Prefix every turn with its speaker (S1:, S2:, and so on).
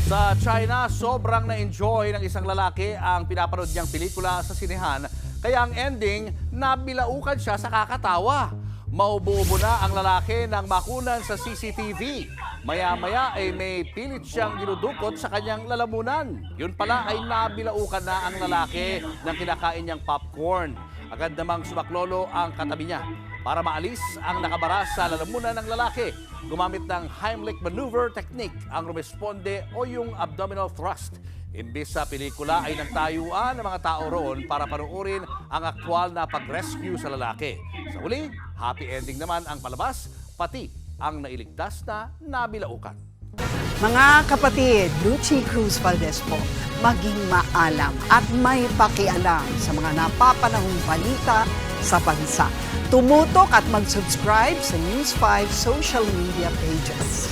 S1: Sa China, sobrang na-enjoy ng isang lalaki ang pinapanood niyang pelikula sa sinehan. Kaya ang ending, nabilaukan siya sa kakatawa. Maubo-ubo na ang lalaki nang makunan sa CCTV. Maya-maya ay may pilit siyang dinudukot sa kanyang lalamunan. Yun pala ay nabilaukan na ang lalaki ng kinakain niyang popcorn. Agad namang sumaklolo ang katabi niya. Para maalis ang nakabara sa lalamunan ng lalaki, gumamit ng Heimlich maneuver technique ang rumesponde o yung abdominal thrust. Imbis sa pelikula ay nagtayuan ng mga tao roon para panuorin ang aktwal na pag-rescue sa lalaki. Sa huli, happy ending naman ang palabas, pati ang nailigtas na nabilaukan.
S2: Mga kapatid, Lucy Cruz Valdez po, maging maalam at may pakialam sa mga napapanahong balita sa bansa. Tumutok at mag-subscribe sa News 5 social media pages.